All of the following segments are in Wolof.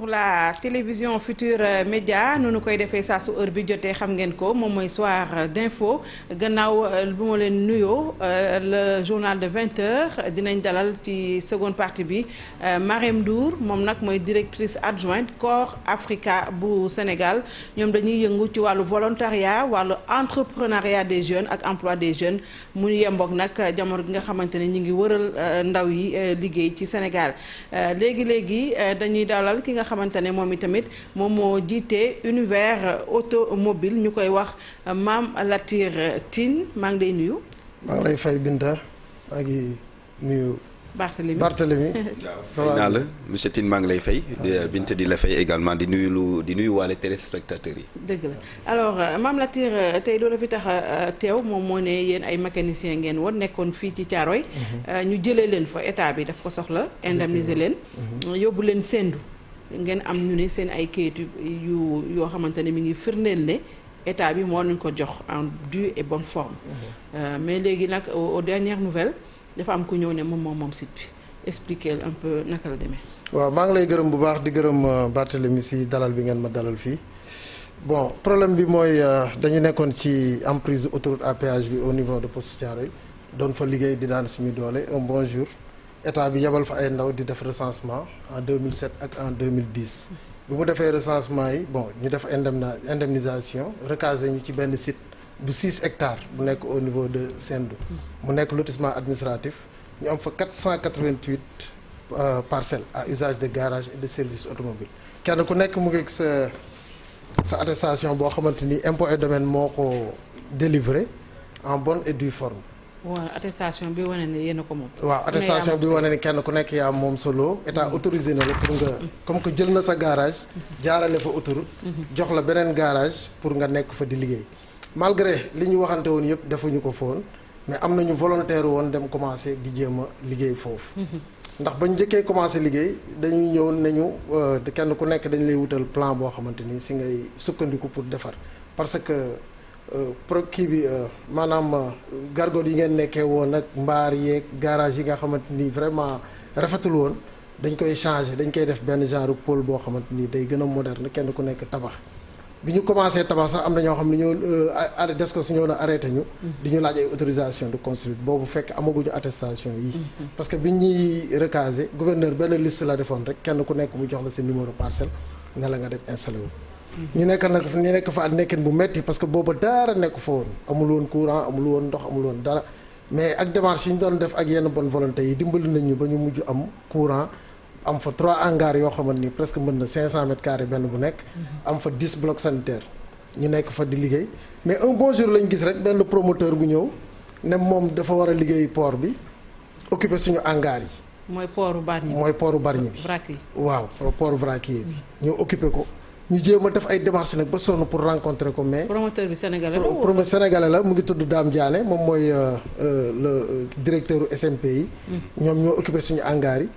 sur la télévision Futur Média nu koy defee saa su heure bi jotee xam ngeen ko moom mooy soir d'info gannaaw bu ma leen nuyoo le journal de 20h dinañ dalal ci seconde partie bi Marème Ndour moom nag mooy directrice adjointe Corps Africa bu Sénégal ñoom dañuy yëngu ci wàllu volontariat wàllu entrepreneuriat des jeunes ak emploi des jeunes mu yemboog nag jamono gi nga xamante ne ñu ngi wëral ndaw yi liggéey ci Sénégal léegi dañuy dalal ki nga xamante ne moom itamit moom moo jiite univers automobile ñu koy wax Mame Latyr Tine maa ngi lay nuyu. maa ngi lay fay Binta maa ngi nuyu. Barthélémy fay naa la monsieur Tine maa ngi lay fay Binta di la fay également di nuyu waale téléspectateurs yi. dëgg la alors Mame Latyr tey loolu fi tax teew moom moo ne yéen ay mécanicien ngeen woon nekkoon fii ci Thiaroye ñu jëlee leen fa état bi daf ko soxla indemniser leen yóbbu leen sendu ngeen am ñu ne seen ay kayit yoo xamante ne mi ngi firndeel ne état bi moo nañ ko jox en due et bonne forme mais léegi nag aux dernières nouvelles dafa am ku ñëw ne moom site bi expliquer un peu naka la demee. waaw maa ngi lay gërëm bu baax di gërëm Barthélémy si dalal bi ngeen ma dalal fii bon problème bi mooy dañu nekkoon ci emprise autoroute à péage bi au niveau de poste Thiaroye doon fa liggéey di daan suñu doole un bon jour état bi yebal fa ay ndaw di def recensement en 2007 ak en 2010 bi mu defee recensement yi bon ñu def indemnisation recaser ñu ci benn site bu 6 hectares bu nekk au niveau de Sendou mu nekk lotissement administratif ñu am fa 488 parcelles à usage de garage et de service automobile kenn ku nekk mu ngi sa attestation boo xamante ni impôt et domaine moo ko délivré en bonne et due forme. waaw attestation bi wane ne yéen a ko moom. waaw attestation bi wane ne kenn ku nekk yaa moom solo état autorisé na la pour nga comme que jël na sa garage jaarale fa autoroute jox la beneen garage pour nga nekk fa di liggéey malgré li ñu waxante woon yëpp defuñu ko foon mais am nañu volontaire woon dem commencé di jéem a liggéey foofu ndax bañ njëkkee commencé liggéey dañuy ñëw nañu kenn ku nekk dañ lay wutal plan boo xamante ni si ngay sukkandiku pour defar parce que kii bi maanaam gargote yi ngeen nekkee woon ak mbaar yeeg garage yi nga xamante ni vraiment rafetul woon dañ koy changer dañ koy def benn genre pôle boo xamante ni day gën a moderne kenn ku nekk tabax bi ñu commencé tabax sax am na ñoo xam ne ñoo des ko su ñëw na arrêté ñu di ñu laaj ay autorisation de construire boobu fekk amaguñu attestation yi parce que bi ñuy recaser gouverneur benn liste la defoon rek kenn ku nekk mu jox la sa numéro parcelle ne la nga dem installé wu ñu nekk fa at nekkin bu metti parce que booba dara nekk fa woon amul woon courant amul woon ndox amul woon dara mais ak démarche yi ñu doon def ak yenn bonne volonté yi dimbali nañ ñu ba ñu mujj am courant am fa 3 hangars yoo xamante ni presque mën na 500 mètres carrés benn bu nekk am fa 10 blocs sanitaires ñu nekk fa di liggéey mais un bon jour lañ gis rek benn promoteur bu ñëw ne moom dafa war a liggéey port bi occuper suñu hangars yi. mooy portu Bargny bi mooy portu Bargny bi. vraquier waaw port vraquier bi. ñu occuper ko ñu jéem a def ay démarches nag ba sonn pour rencontrer ko mais. promoteur bi sénégalais la promoteur sénégalais la mu ngi tudd Dame Diané moom mooy le directeur u SMP yi. ñoom ñoo occuper suñu hangars yi.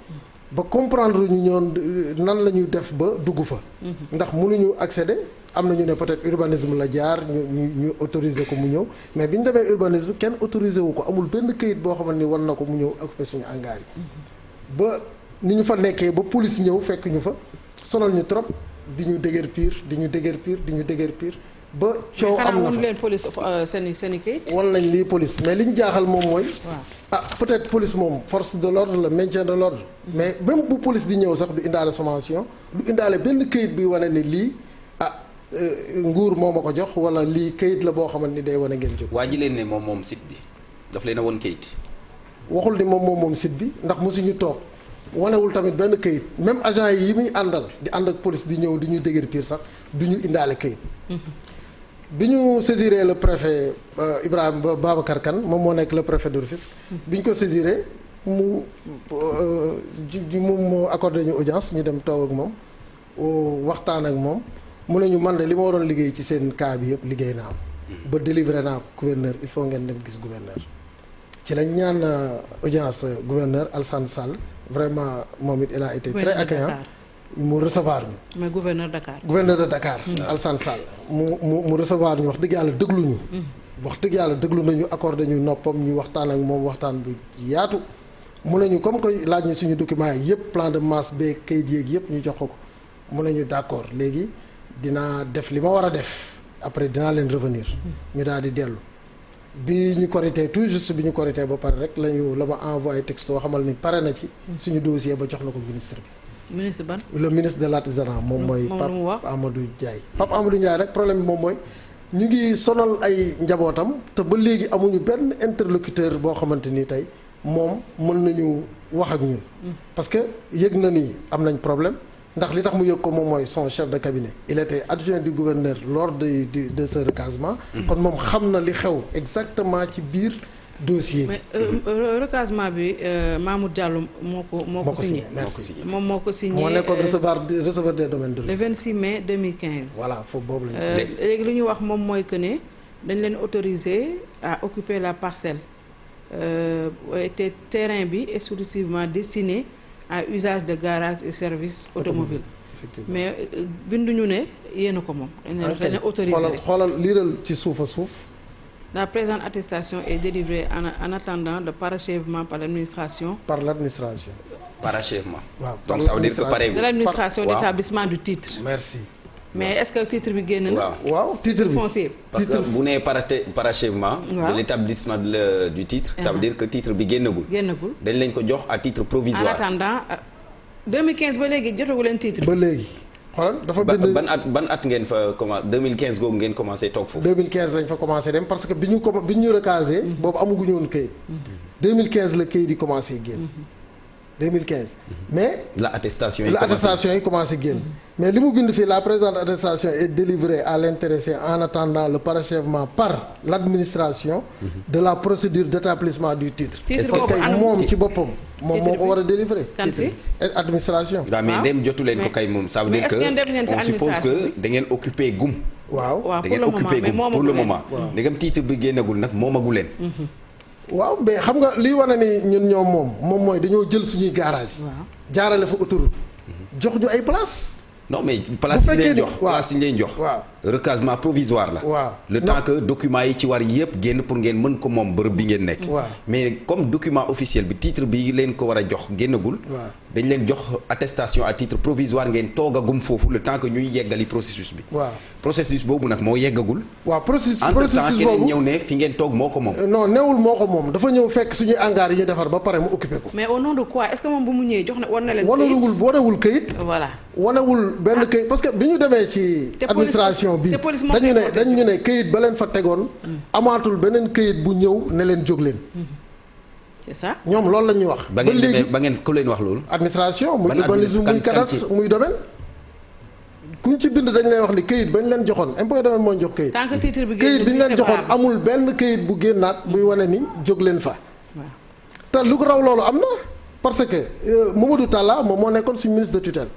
ba comprendre ñu ñoon nan la ñuy def ba dugg fa. ndax mënuñu accéder am na ñu ne peut-être urbanisme la jaar ñu autoriser ko mu ñëw mais bi ñu demee urbanisme kenn autorisé wu ko amul benn këyit boo xamante ni war na ko mu ñëw occuper suñu hangar yi. ba ni ñu fa nekkee ba police ñëw fekk ñu fa sonal ñu trop di ñu dëgër piir ba coow am na fa leen police seen i këyit. wan nañ lii police mais li ñu jaaxal moom mooy. peut-être police moom force de l'ordre la maintien de l'ordre mais même bu police di ñëw sax du indaale sommation du indaale benn këyit bi wane ni lii nguur moo ma ko jox wala lii këyit la boo xamante ni day wane ngeen jóg. waa ji leen ne moom site bi daf leen a woon këyit. waxul ni moom site bi ndax mosuñu toog wanewul tamit benn këyit même agent yi muy àndal di ànd ak police di ñëw di ñu dëgër piir sax du ñu indaale këyit. bi ñu saisiré le préfet Ibrahima Babacar Kane moom moo nekk le préfet de Rufisque bi ñu ko saisiré mu accordé ñu audience ñu dem toog ak moom waxtaan ak moom mu ne ñu man de li ma waroon liggéey ci seen cas bi yëpp liggéey naa ba délivré naa gouverneur il faut ngeen dem gis gouverneur ci lañ ñaan audience gouverneur Alassane Sall vraiment moom it il a été très accueillant mu recevoir ñu. mais gouverneur Dakar. gouverneur de Dakar. Alassane Sall mu recevoir ñu wax dëgg yàlla déglu ñu. wax dëgg yàlla déglu nañu accordé ñu noppam ñu waxtaan ak moom waxtaan bu yaatu. mu ne ñu comme que laaj ñu suñu documents yi yëpp plan de masse beeg kayit yeeg yëpp ñu jox ko mun nañu d'accord léegi dinaa def li ma war a def après dinaa leen revenir ñu daal di dellu bi ñu korité tout juste bi ñu korité ba pare rek la ma envoyé texto xamal ni pare na ci suñu dossier ba jox na ko ministre bi. ministre ban. le ministre de l'artisanat moom mooy Pape Amadou Ndiaye. Pape Amadou Ndiaye rek problème bi moom mooy ñu ngi sonal ay njabootam te ba léegi amuñu benn interlocuteur boo xamante ni tey moom mën nañu wax ak ñun. parce que yëg na ni am nañ problème ndax li tax mu yëg ko moom mooy son chef de cabinet il était adjoint du gouverneur lors de ce recasement. kon moom xam na li xew exactement ci biir dossier bi. mais recasement bi Mamour Diallo moo ko signé. merci moom moo ko signé. moo nekkoon receveur des domaines de le 26 mai 2015. voilà foofu boobu la ñu. léegi lu ñu wax moom mooy que ne dañ leen autorisé à occuper la parcelle te terrain bi exclusivement destiné à usage de garage et service automobile. mais binduñu ne yéen a ko moom. dañ leen autorisé xoolal liiral ci suuf a suuf. La présente attestation est délivrée en attendant le parachèvement par l'administration. Par l'administration. Parachèvement. waaw donc ça veut dire que pare. De l'administration d'établissement du titre. Merci. mais est-ce que titre bi génn na. waaw titre bi foncier. parce que bu nee parachèvement. de l'établissement du titre. ça veut dire que titre bi génnagul. dañ leen ko jox à titre provisoire. en attendant 2015 ba léegi jotagu leen titre. ba léegi. xoolal dafa bind ban at ngeen fa commencé 2015 googu ngeen commencé toog foofu. 2015 lañ fa commencé dem parce que bi ñu recasé. boobu amaguñu woon këyit. 2015 la këyit yi commencé génn. 2015 mais. la attestation yi commencé génn. mais li mu bind fii la présente attestation est délivrée à l'intéressé en attendant le parachèvement par l'administration. de la procédure d'établissement du titre. titre boobu kay moom ci boppam. moom moo ko war a délivrer. kan si administration. waaw mais dem jotu leen ko kay moom. ça veut dire que on suppose que da ngeen occupé gum. waaw da ngeen occupé gum pour le moment. ndegam titre bi génnagul nag moomagu leen. waaw mais xam nga liy wane ni ñun ñoom moom mooy dañoo jël suñuy garage. jaarale fa autoroute. jox ñu ay place. non mais place yi leen jox place yi leen jox. waaw recasement provisoire la. waaw le temps que document yi ci war yëpp génn pour ngeen mën ko moom bërëb bi ngeen nekk. mais comme document officiel bi titre bi leen ko war a jox génnagul. dañ leen jox attestation à titre provisoire ngeen toogagum foofu le temps que ñuy yeggali processus bi. processus boobu nag moo yeggagul. processus boobu keneen ñëw ne fi ngeen toog moo ko moom. non newul moo ko moom dafa ñëw fekk suñuy hangar yi ñu defar ba pare mu occupé ko. mais au nom de quoi est-ce que moom bu mu ñëwee jox na war na leen. wanewul këyit. voilà wanewul benn këyit parce que bi ñu demee ci. administration bi dañu ne këyit ba leen fa tegoon. amaatul beneen këyit bu ñëw ne leen jóg leen. c'est ça ñoom loolu la ñuy wax. ba léegi ba ngeen ku leen wax loolu. administration muy urbanisme muy cadastre muy domaine. kuñ ci bind dañ lay wax ni këyit bañ leen joxoon impôt domaine moo ñu jox këyit. tant que titre bi këyit bi ñu leen joxoon amul benn këyit bu génnaat buy wane ni jóg leen fa. te lu ko raw loolu am na parce que Mamadou Talla moom moo nekkoon suñu ministre de tutelle.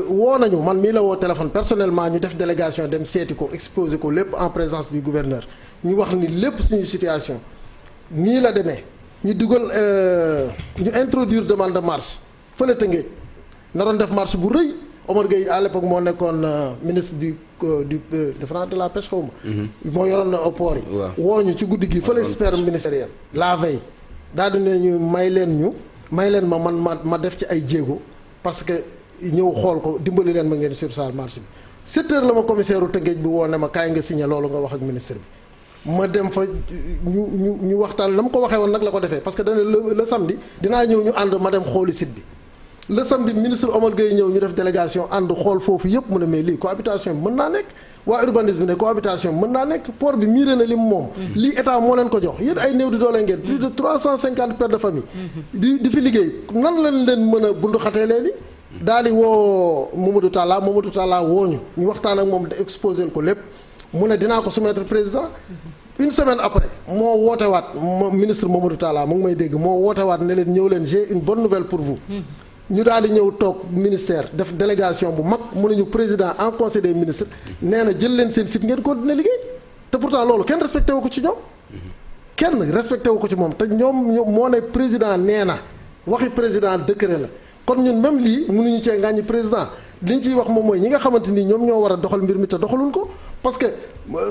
woo nañu man mii la woo téléphone personnellement ñu def délégation dem seeti ko exposer ko lépp en présence du gouverneur ñu wax ni lépp suñu situation nii la demee ñu dugal ñu introduire demande de marche fële Tëngéej naroon def marche bu rëy Omar Gueye à l'époque moo nekkoon ministre du de la pêche xaw ma. moo yoroon na au port yi. woo ñu ci guddi gi fële sphère ministérielle. la veille daal di ne ñu may leen ma ma def ci ay jéego parce que. ñëw xool ko dimbali leen ma ngeen surseoir marché bi 7 heures la ma commissaire u Tëngéej bi woo ne ma kaay nga signé loolu nga wax ak ministre bi ma dem fa ñu waxtaan la ma ko waxee woon nag la ko defee parce que dana le samedi dinaa ñëw ñu ànd ma dem xooli site bi le samedi ministre Omar Gueye ñëw ñu def délégation ànd xool foofu yëpp mu ne mais lii cohabitation bi mën naa nekk waa urbanisme ne cohabitation bi mën naa nekk port bi miiré na lim moom lii état moo leen ko jox yéen ay néew di doole ngeen plus de 350 pères de famille di fi liggéey nan lañ leen mën a bundu xatee léegi daal di woo Mamadou Talla woo ñu waxtaan ak moom exposé ko lépp mu ne dinaa ko soumettre président une semaine après moo wootewaat ministre Mamadou Talla mu ngi may dégg moo wootewaat ne leen ñëw leen j'ai une bonne nouvelle pour vous. ñu daal di ñëw toog ministère def délégation bu mag mu ne ñu président en conseil des ministres nee na jël leen seen site ngeen continuer liggéey te pourtant loolu kenn respecté wu ko ci ñoom. kenn respecté wu ko ci moom te ñoom moo ne président nee na waxi président décret la. kon ñun même lii mënuñu cee ngàññi président liñ ciy wax moom mooy ñi nga xamante ni ñoom ñoo war a doxal mbir mi te doxalul ko parce que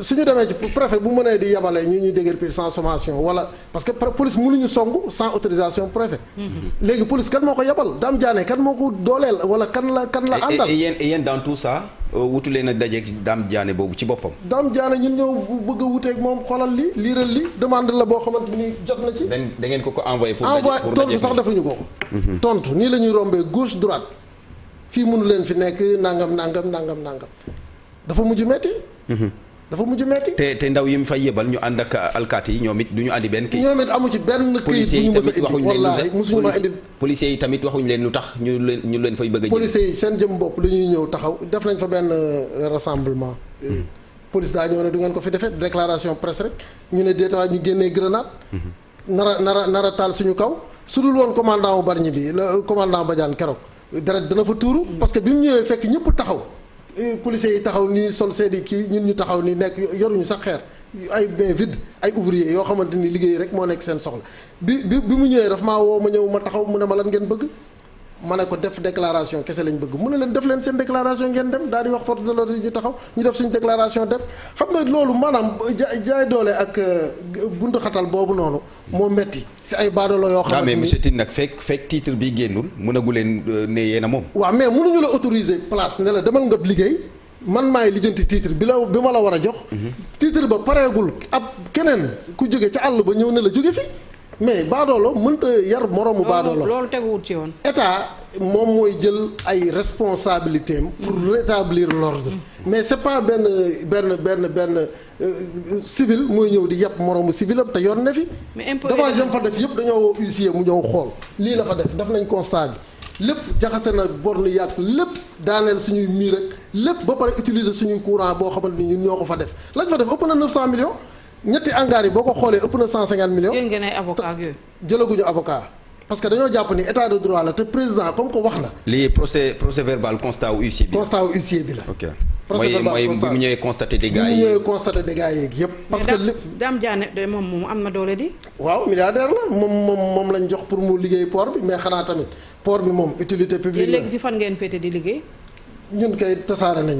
suñu demee ci préfet bu mënee di yabale ñu ñuy déguerpir sans sommation wala parce que police mënuñu song sans autorisation préfet. léegi police kan moo ko yabal Dame Diané kan moo ko dooleel wala kan la àndal. et yéen dans tout ça wutu leen a dajeeg Dame Diané boobu ci boppam. Dame Diané ñun ñëw bëgg a wuteeg moom xoolal li liiral li demande la boo xamante ni jot na ci. da ngeen ko envoyé. pour tontu sax defuñu ko. tontu nii la ñuy rombee gauche droite fii mënu leen fi nekk nangam dafa mujj metti. dafa mujj metti. te ndaw yi mu fay yebal ñu ànd ak alkaati yi ñoom it du ñu andi benn kii. ñoom it amu ci benn këyit bu ñu mës a indi wallaahi musuñu ma indi. policiers yi tamit waxuñu leen lu tax ñu leen fay bëgg a jël. policiers yi seen jëm bopp dañuy ñëw taxaw def nañ fa benn rassemblement. police daa ñëw ne du ngeen ko fi defee déclaration presse rek ñu ne déeta ñu génnee grenade. nara taal suñu kaw su dul woon commandant wu Bargny bi le commandant Badiane keroog dara dana fa tuuru parce que bi mu ñëwee fekk ñëpp taxaw. policiers yi taxaw nii sol seedi kii ñun ñu taxaw nii nekk yoruñu sax xeer ay bain vide ay ouvrier yoo xamante ni liggéey rek moo nekk seen soxla bi mu ñëwee daf maa woo ma ñëw ma taxaw mu ne ma lan ngeen bëgg ma ne ko def déclaration kese lañ bëgg mu ne leen def leen seen déclaration ngeen dem daal di wax force de l'ordre yi ñu taxaw ñu def suñu déclaration dem xam nga loolu maanaam jaay doole ak buntu xatal boobu noonu moo metti si ay baadoolo yoo xamante ni mais monsieur Tine nag fekk titre bi génnul mënagu leen ne yéen a moom waaw mais mënuñu la autoriser place ne la demal nga liggéey man maay lijjanti titre bi ma la war a jox titre ba pareegul ab keneen ku jóge ca àll ba ñëw ne la jóge fi mais baadoolo mënta yar moroomu baadoolo loolu teguwut ci yoon. état moom mooy jël ay responsabilités am pour rétablir l'ordre mais c'est pas benn civil mooy ñëw di yàpp moroomu civil am te yor na fi. mais dommage yam fa def yëpp dañoo woo huissier mu ñëw xool lii la fa def nañ constat bi lépp jaxase na borne yàq lépp daaneel suñuy miir ak lépp ba pare utiliser suñuy courant boo xamante ni ñun ñoo ko fa def lañ fa def ëpp na 900 millions. ñetti hangar yi boo ko xoolee ëpp na 150 millions. yéen ngeen ay avocat ak yooyu. jëlaguñu avocat parce que dañoo jàpp ni état de droit la te président comme que wax na. lii procès verbal constat wu huissier bi. constat wu huissier bi la. ok mooy bu mu ñëwee constaté dégâts yi. bu mu ñëwee constaté dégâts yeeg yëpp. parce que lépp Dame Diané de moom am na doole di. waaw milliardaire la moom lañ jox pour mu liggéey port bi mais xanaa tamit port bi moom utilité publique la. léegi si fan ngeen féete di liggéey. ñun kay tasaare nañ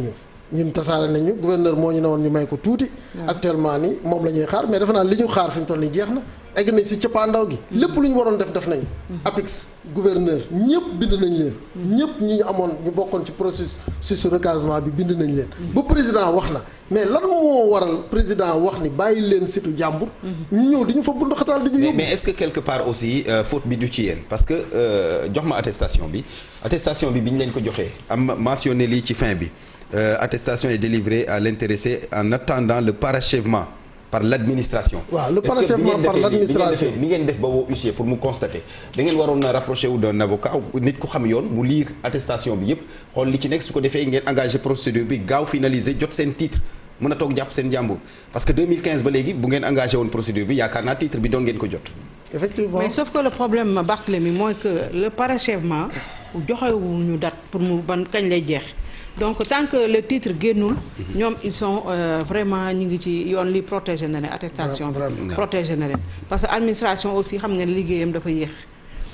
ñu gouverneur moo ñu ne woon ñu may ko tuuti. actuellement nii moom la ñuy xaar mais defe naa li ñu xaar fi mu toll nii jeex na egg nañ si cëppaandaw gi. lépp lu ñu waroon def nañ ko. APIX gouverneur ñëpp bind nañ leen. ñëpp ñi ñu amoon ñu bokkoon ci processus recasement bi bind nañ leen. ba président wax na mais lan moo waral président wax ni bàyyi leen situ jàmbur. ñu ñëw di ñu fa bundu xataal di ñu yóbbu. mais est-ce que quelque part aussi faute bi du ci yéen parce que jox ma attestation bi bi ñu leen ko joxee am mentionné lii ci fin bi. Attestation est délivrée à l'intéressé en attendant le parachèvement par l'administration. waaw le parachèvement par l'administration bi ngeen def ba woo huissier pour mu constater da ngeen waroon na rapproché wu d'un avocat nit ku xam yoon mu lire attestation bi yépp xool li ci nekk su ko defee ngeen engagé procédure bi gaaw finaliser jot seen titre mën a toog jàpp seen jàmbur parce que 2015 ba léegi bu ngeen engagé woon procédure bi yaakaar naa titre bi doon ngeen ko jot. effectivement mais sauf que le problème Barthélémy mooy que le parachèvement joxewuñu date pour mu ban kañ lay jeex. donc tant que le titre génnul ñoom ils sont vraiment ñu ngi ci yoon li protégé na leen attestation bi protégé na leen parce que administration aussi xam nga ne liggéeyam dafa yéex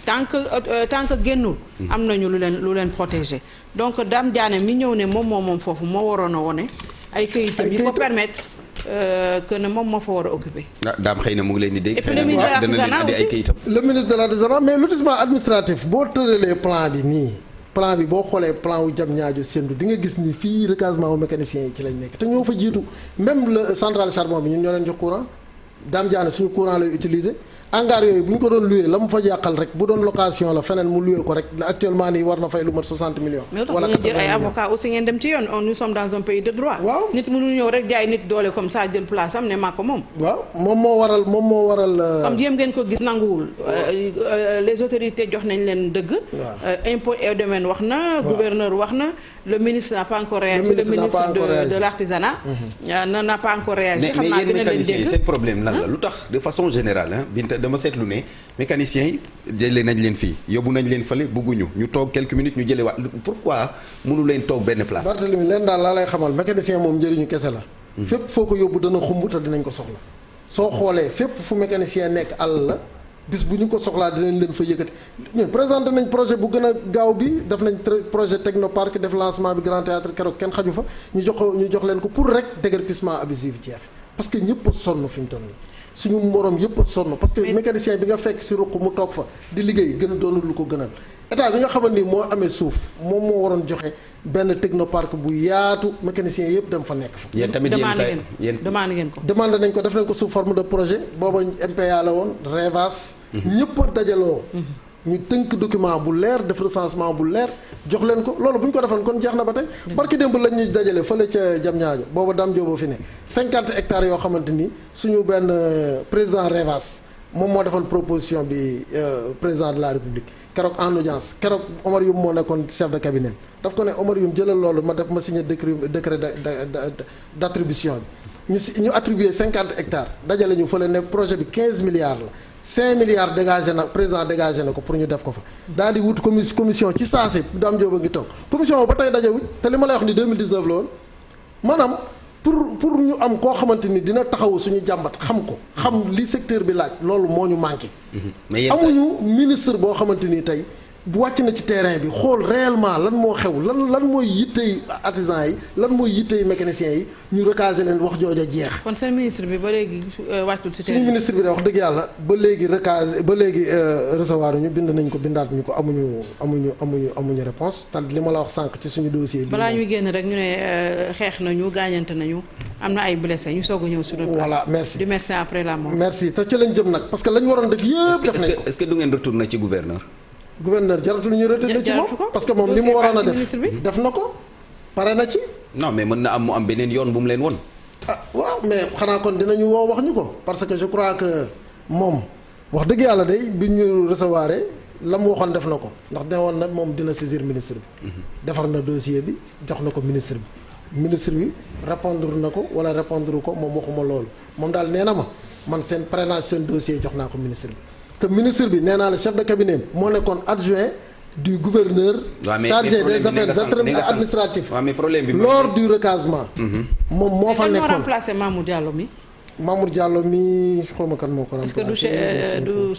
tant que génnul am nañu lu leen protégé donc Dame Diané mi ñëw ne moom foofu moo waroon a wone ay këyitam yi ko permettre que ne moom moo fa war a occuper. daam xëy na mu ngi leen di dégg. et puis le ministre de l'artisanat aussi le ministre de l'artisanat mais lotissement administratif boo tëralee plan bi nii. plan bi boo xoolee plan wu Diamniadio Sendou di nga gis ni fii recasement wu mécaniciens yi ci lañ nekk te ñoo fa jiitu même le centrale charbon bi ñun ñoo leen jox courant Dame Diané suñu courant lay utiliser hangar yooyu bu ñu ko doon loué la mu fa jàqal rek bu doon location la feneen mu loué ko rek actuellement nii war na fay lu mat 60 millions. wala 80 millions mais tax jël ay avocats aussi ngeen dem ci yoon nous sommes dans un pays de droit. waaw nit mënul ñëw rek jaay nit doole comme ça jël place am ne maa ko moom. waaw moom moo waral. comme jéem ngeen ko gis nanguwul. les autorités jox nañ leen dëgg. impôt et domaine wax na. gouverneur wax na le ministre n'a pas encore réagi. le ministre de l'artisanat. n'a pas encore réagi. xam naa dina leen dégg mais seen problème lan la lu tax de façon générale dama seetlu ne mécaniciens yi jëlee nañ leen fii yóbbu nañ leen fële bëgguñu ñu toog quelques minutes ñu jëlee waat pourquoi mënu leen toog benn place. Barthélémy leen daal laa lay xamal mécanicien moom njëriñu kese la. fépp foo ko yóbbu dana xumb te dinañ ko soxla. soo xoolee fépp fu mécanicien nekk àll la bis bu ñu ko soxlaa dinañ leen fa yëkkati ñun présenté nañ projet bu gën a gaaw bi def nañ projet technoparc def lancement bi grand théâtre keroog kenn xaju fa ñu jox leen ko pour rek déguerpissement abusif jeex parce que ñëpp a sonn fi mu toll nii suñu morom yëpp a sonn parce que mécanicien bi nga fekk si ruq mu toog fa di liggéey gën a doonul lu ko gënal état bi nga xamante ni moo amee suuf moom moo waroon joxe benn technoparc bu yaatu mécanicien yëpp dem fa nekk fa. yéen tamit demandé ngeen ko. demandé nañ ko def nañ ko sous forme de projet booba MPA la woon Revas. ñëpp a dajaloo. ñu tënk document bu leer def recensement bu leer jox leen ko loolu bu ñu ko defoon kon jeex na ba tey. barki démb lañ ñuy dajale fële ca Diamniadio booba Dame Diop fi ne 50 hectares yoo xamante ni suñu benn président Revas moom moo defoon proposition bi président de la République. keroog en audience keroog Omar Youm moo nekkoon chef de cabinet daf ko ne Omar Youm jëlal loolu ma signé décret d' attribution bi ñu attribué 50 hectares dajale ñu fële ne projet bi 15 milliards la 5 milliards dégagé na président dégagé na ko pour ñu def ko fa. daal di wut commission ci saasi Dame Diop a ngi toog commission ba tey dajewuñ te li ma lay wax ni 2019 la woon maanaam pour ñu am koo xamante ni dina taxawu suñu jàmbat xam ko xam li secteur bi laaj loolu moo ñu manqué. amuñu ministre boo xamante ni tey bu wàcc na ci terrain bi xool réellement lan moo xew lan mooy yittey artisan yi lan mooy yittey mécaniciens yi ñu recaser leen wax jooja jeex. kon seen ministre bi ba léegi wàccul ci terrain suñu ministre bi de wax dëgg yàlla ba léegi recaser ba léegi recevoir ñu bind nañ ko bindaat ñu ko amuñu réponse te li ma la wax sànq ci suñu dossier bi. balaa ñuy génn rek ñu ne xeex nañu gaañante nañu am na ay blessés ñu soog a ñëw sur le place. voilà merci du médecin après la mort. merci te ci lañ jëm nag parce que lañ waroon def yëpp def nañ ko. est-ce que du ngeen retourner ci gouverneur. gouverneur jaratul ñu retenir ci moom parce que moom li mu waroon a def na ko pare na ci. non mais mën na am mu am beneen yoon bu mu leen won. ah waaw mais xanaa kon dinañu woo wax ñu ko parce que je crois que moom wax dëgg yàlla day bi ñu recevoir la mu waxoon def na ko ndax ne woon na moom dina saisir ministre bi. defar na dossier bi jox na ko ministre bi répondre na ko wala répondre ko moom waxuma loolu moom daal nee na ma man seen parrainage seen dossier jox naa ko ministre bi. te ministre bi nee naa la chef de cabinet moo nekkoon adjoint du gouverneur chargé des affaires administratives lors du recasement moom moo fa nekkoon. moo remplacé Mamour Diallo mi. Mamour Diallo mi xawma kan moo ko remplacé. est-ce que du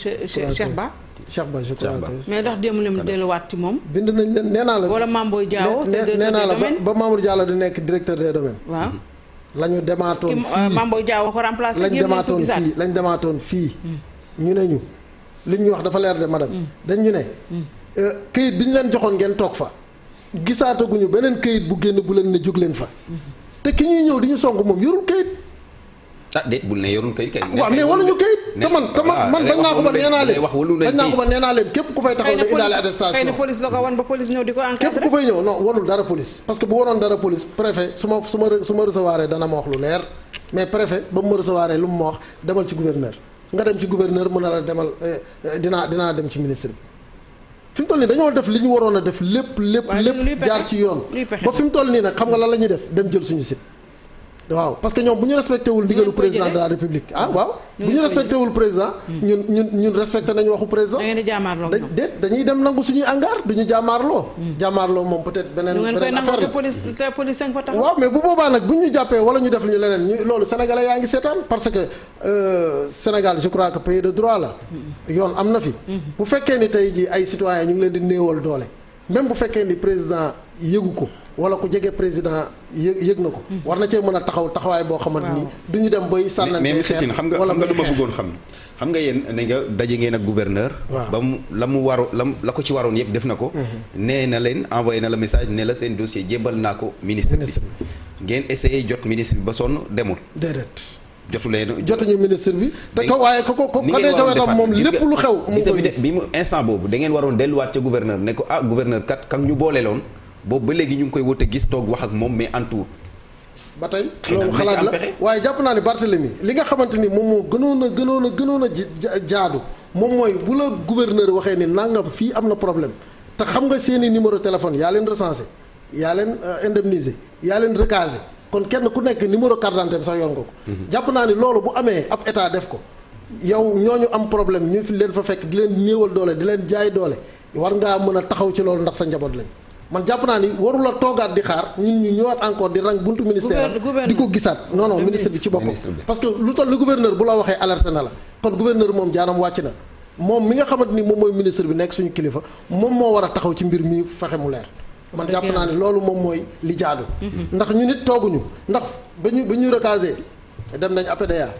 Cheikh Ba. Cheikh Ba je crois que. mais ndax démb lim delluwaat ci moom. bind nañ leen nee naa la. wala Mamboy Diaw nee naa la ba Mamour Diallo di nekk directeur des domaines. waaw. la ñu demaatoon fii Mamboy Diaw ko remplacé. lañ demaatoon fii ñu ne ñu. li ñuy wax dafa leer de madame. dañ ñu ne. këyit bi ñu leen joxoon ngeen toog fa. gisaataguñu beneen këyit bu génn bu leen ne jóg leen fa. te ki ñuy ñëw di ñu song moom yorul këyit. ah déet bul ne yorul këyit kay. waaw mais waruñu këyit. te man bañ naa ko ba nee naa leen. képp ku fay taxaw ne indaale attestation. xëy na police la ko wan ba police ñëw di ko encadré. képp ku fay ñëw non wanul dara police. parce que bu waroon dara police préfet su ma recevoir dana ma wax lu leer mais préfet ba mu ma recevoir lu mu ma wax demal ci gouverneur nga dem ci gouverneur mu ne la demal dinaa dem ci ministre bi fi mu toll nii dañoo def li ñu waroon a def lépp jaar ci yoon ba fi mu toll nii nag xam nga lan la ñuy def dem jël suñu site waaw parce que ñoom bu ñu respecté wul ndigalu président de la république waaw bu ñu respecté wul président ñun respecté nañu waxu président déet dañuy dem nangu suñuy hangar du ñu jàmmaarloo moom peut-être beneen affaire la waaw mais bu boobaa nag bu ñu jàppee wala ñu def ñu leneen loolu sénégalais yaa ngi seetaan parce que Sénégal je crois que pays de droit la yoon am na fi bu fekkee ni tey ji ay citoyens ñu ngi leen di néewal doole même bu fekkee ni président yëgu ko wala ku jege président yëg na ko. war na cee mën a taxawaay boo xamante ni. du ñu dem bay sànnante xeex wala xam nga lu ma bëggoon xam nga yéen ne nga daje ngeen ak gouverneur. ba mu la ko ci waroon yëpp def na ko. nee na leen envoyé na la message ne la seen dossier jébbal naa ko ministre bi. ngeen essayé jot ministre bi ba sonn demul. déedéet. jotuñu ministre bi. te ko waaye ko dee ca wetam moom lépp lu xew. mu koy gis bi mu instant boobu da ngeen waroon delluwaat ca gouverneur ne ko gouverneur kat kam ñu booleeloon boobu ba léegi ñu ngi koy wut a gis toog wax ak moom mais antuwul. ba tey loolu xalaat la waaye jàpp naa ne Barthélemy li nga xamante ni moom moo gënoon a jaadu moom mooy bu la gouverneur waxee ni nangam fii am na problème te xam nga seeni numéro téléphone yaa leen recensé yaa leen indemnisé yaa leen recasé kon kenn ku nekk numéro carte d'identité sax yor nga ko. jàpp naa ni loolu bu amee ab état def ko yow ñooñu am problème ñu fi leen fa fekk di leen néewal doole di leen jaay doole war ngaa mën a taxaw ci loolu ndax sa njaboot lañ. man jàpp naa ni warula toogaat di xaar ñun ñu ñëwaat encore di rang buntu ministère di ko gisaat non ministre bi ci boppam parce que lu toll ni gouverneur bu la waxee alerté na la kon gouverneur moom jaanam wàcc na moom mi nga xamante ni moom mooy ministre bi nekk suñu kilifa moom moo war a taxaw ci mbir mi fexe mu leer. man jàpp naa ne loolu moom mooy li jaadu. ndax ñu nit tooguñu ndax ba ñu recasé dem nañ APDA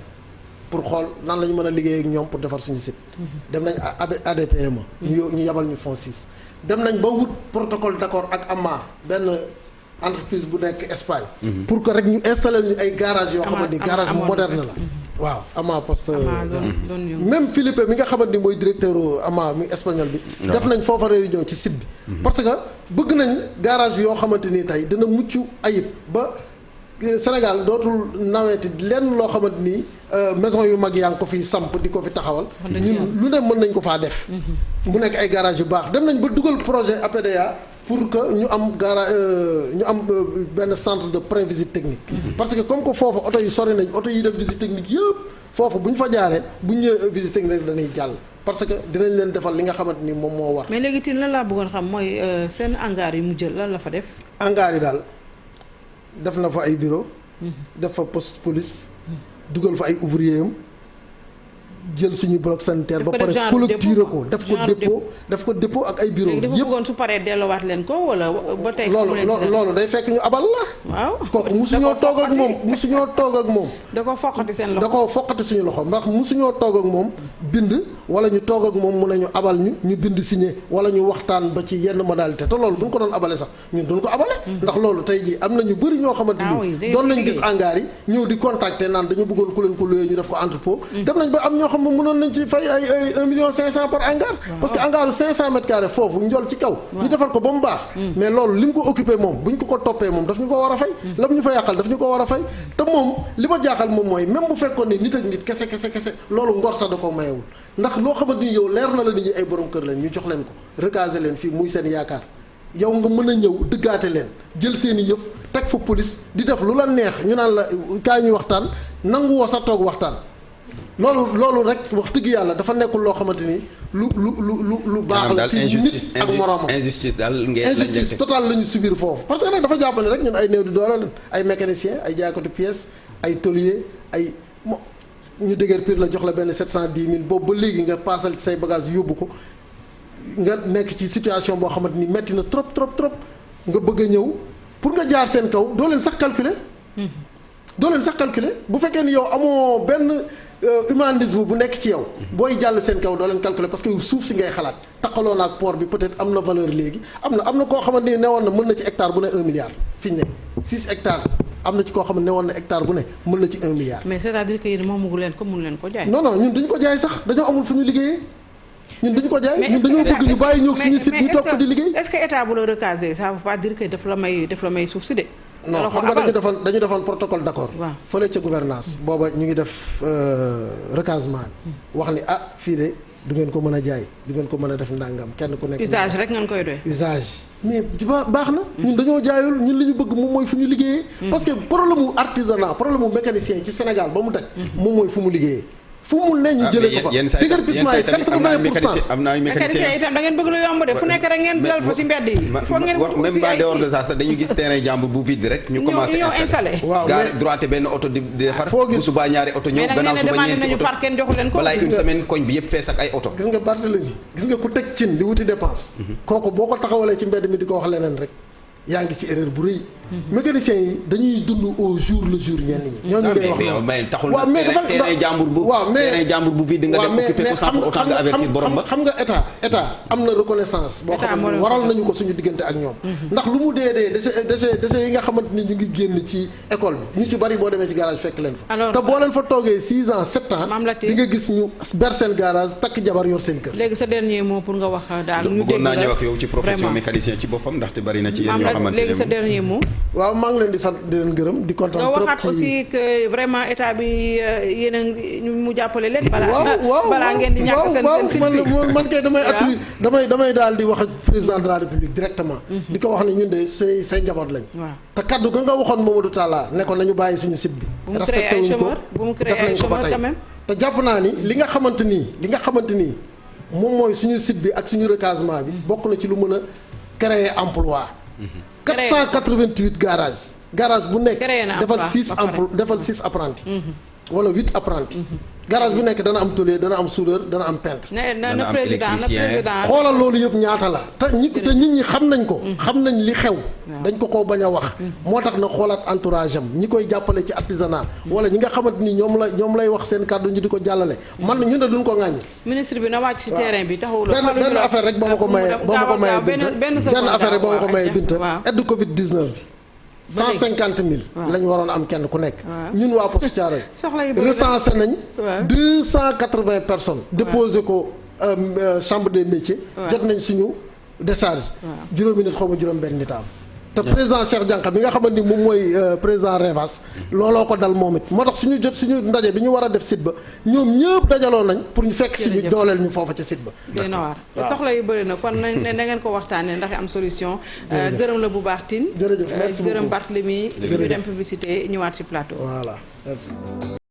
pour xool nan la ñu mën a liggéey ak ñoom pour defar suñu site. dem nañ ADPMA. ñu yabal ñu Fonds 6. dem nañ ba wut protocole d'accord ak AMA benn entreprise bu nekk Espagne. pour que rek ñu installer ñu ay garage yoo xamante ni garage moderne la. waaw AMA poste même Philippe mi nga xamante ni mooy directeur AMA mi espagnol bi. def nañ foofa réunion ci site bi. parce que bëgg nañ garage yoo xamante ni tey dina mucc ayib ba Sénégal dootul naweeti lenn loo xamante ni maison yu mag yaa ngi ko fiy samp di ko fi taxawal. ñun lu ne mën nañ ko faa def. mu nekk ay garage yu baax dem nañ ba dugal projet APDA pour que ñu am ñu am benn centre de pré-visite technique. parce que comme que foofu oto yi sori nañ oto yi def visite technique yëpp foofu bu ñu fa jaaree bu ñu ñëwee visite technique dañuy jàll. parce que dinañ leen defal li nga xamante ni moom moo war. mais léegi tiin lan laa bëggoon xam mooy seen hangar yi mu jël lan la fa def. hangar yi daal def na fa ay bureau def fa poste police. dugal fa ay ouvrier am jël suñu bloc sanitaire ba pare clôturer ko def ko dépôt ak ay bureau yëpp bëggoon su paree delluwaat leen ko wala ba tey loolu day fekk ñu abal la waaw kooku musuñoo toog ak moom da ko foqati seen loxo da ko foqati suñu loxo ndax musuñoo toog ak moom bind wala ñu toog ak moom mu ne ñu abal ñu bind signé wala ñu waxtaan ba ci yenn modalité te loolu bu ñu ko doon abale sax ñun duñ ko abale ndax loolu tey jii am na ñu bëri ñoo xamante ni doon nañ gis hangar yi ñëw di contacter naan dañu bëggoon ku leen ko luyee ñu def ko entrepôt dem nañ ba am ñoo xam ne mënoon nañ ci fay ay 1,5 million par hangar parce que hangaru 500 mètres carrés foofu njool ci kaw ñu defar ko ba mu baax mais loolu li mu ko occupé moom bu ñu ko toppee moom daf ñu ko war a fay lam ñu fa yàqal daf ñu ko war a fay te moom li ma jaaxal moom mooy même bu fekkoon ne nit ak nit kese loolu ngor sax da ko mayewul ndax loo xamante ni yow leer na la nit ñi ay borom kër lañ ñu jox leen ko recaser leen fii muy seen yaakaar yow nga mën a ñëw dëggaate leen jël seen i yëf teg fa police di def lu la neex ñu naan la kaay ñuy waxtaan nangu woo sa toog waxtaan loolu rek wax dëgg yàlla dafa nekkul loo xamante ni lu baax la ci nit ak moroomam injustice totale la ñu subir foofu parce que nag dafa jàppale rek ñun ay néew di doole lañ ay mécanicien ay jaaykatu pièces ay tôlier ay ñu dëgër pire la jox la benn 710 000 boobu ba léegi nga paasal say bagage yóbbu ko nga nekk ci situation boo xamante ni metti na trop nga bëgg a ñëw pour nga jaar seen kaw doo leen sax calculer bu fekkee ni yow amoo benn humanisme bu nekk ci yow booy jàll seen kaw doo leen calculer parce que yow suuf si ngay xalaat taqaloo na ak port bi peut-être am na valeur léegi am na koo xamante ni newoon na mën na ci hectare bu ne 1 milliard fi ñu ne 6 hectares am na ci koo xam ne woon na hectare bu ne mën na ci 1 milliard. mais c'est-à-dire que yéen moomu leen ko mënu leen ko jaay. non ñun duñ ko jaay sax dañoo amul fu ñu liggéeyee ñun duñu ko jaay ñun dañoo bëgg ñu bàyyi ñëw suñu site ñu toog fa di liggéey. est-ce que état bu la recaser ça veut pas dire que daf la may suuf si de. non xam nga dañu defoon protocole d'accord. waaw fële ca gouvernance booba ñu ngi def recasement bi. wax ni fii de du ngeen ko mën a jaay du ngeen ko mën a def ndàngam kenn ku nekk. usage rek ngeen koy doy. usage mais baax na. ñun dañoo jaayul ñun li ñu bëgg moom mooy fu ñu liggéeyee. parce que problème mu artisanat problème mu mécanicien ci Sénégal ba mu daj. moom mooy fu mu liggéeyee. fu mu ne ñu jëlee ko fa déguerpissement yi 80%. am na ay mécanicien itam da ngeen bëgg lu yomb de fu nekk rek ngeen dal fa ci mbedd yi. foog ngeen même pas dehors de ça sax dañu gis terrain jàmbur bu vide rek. ñu commencé installé waaw gaare droite benn oto di defar. foo gis bu subaa ñaari oto ñëw gannaaw suba ñeenti oto park kenn joxu leen ko. balaa une semaine koñ bi yëpp fees ak ay oto. gis nga Barthélemy gis nga ku teg cin di wuti dépense. kooku boo ko taxawalee ci mbedd mi di ko wax leneen rek yaa ngi ci erreur bu rëy. mécaniciens yi dañuy dund au jour le jour ñenn ñi. ñooñu ngay wax mais taxul terrain jàmbur bu vide nga dem occupé ko sans pour autant nga avertir borom ba. xam nga état am na reconnaissance boo xam ne waral nañu ko suñu diggante ak ñoom. ndax lu mu dee déchets yi nga xamante ni ñu ngi génn ci école bi ñu ci bari boo demee ci garage fekk leen fa. te boo leen fa toogee 6 ans 7 ans. di nga gis ñu ber seen garage takk jabar yor seen kër. léegi sa dernier mot pour nga wax daal ñu dégg la bëggoon naa ñëw ak yow ci profession mécanicien ci boppam ndaxte bari na ci yéen ñoo xamante ne léegi sa dernier mot. waaw maa ngi leen di sant di leen gërëm di kontaan trop ci nga waxaat aussi que vraiment état bi yéen a mu jàppale leen. balaa ngeen di ñàkk seen site bi man kay damay daal di wax ak président de la république directement. di ko wax ne ñun de say njaboot lañ. te kaddu ga nga waxoon Mamadou Talla ne ko nañu bàyyi suñu site bi. respecté wuñ ko def nañ ko ba tey te jàpp naa ni li nga xamante ni moom mooy suñu site bi ak suñu recasement bi bokk na ci lu mën a créer emploi. 488 garage bu nekk defal 6 apprentis wala 8 apprentis garage bu nekk dana am tôlier dana am soudeur dana am peintre. na président xoolal loolu yëpp ñaata la te nit ñi xam nañ ko. xam nañ li xew. dañ ko bañ a wax. moo tax na xoolaat entourage am ñi koy jàppale ci artisanat. wala ñi nga xamante ni ñoom lay wax seen kàddu ñu di ko jàllale. man ñu ne duñ ko ŋàññi. ministre bi na wàcc ci terrain bi taxawul. benn affaire rek ba ma ko mayee benn affaire rek ba ma ko mayee Binta aide Covid 19 bi. 150 000 la ñu waroon am kenn ku nekk. ñun waa Poste Thiaroye recensé nañ 280 personnes. déposé ko chambre des métiers. jot nañ suñu décharge. juróomi nit xaw ma juróom benn nit am. te président Cheikh Dianka bi nga xamante ni moom mooy président Revas looloo ko dal moom it moo tax suñu ndaje bi ñu war a def site ba ñoom ñëpp dajaloo nañ pour ñu fekk si ñu dooleel ñu foofa ca site ba. dina waar soxla yu bëri na kon na ngeen ko waxtaanee ndax am solution. gërëm la bu baax Tine. jërëjëf merci beaucoup gërëm Barthélémy. ñu dem publicité ñëwaat ci plateau. voilà merci.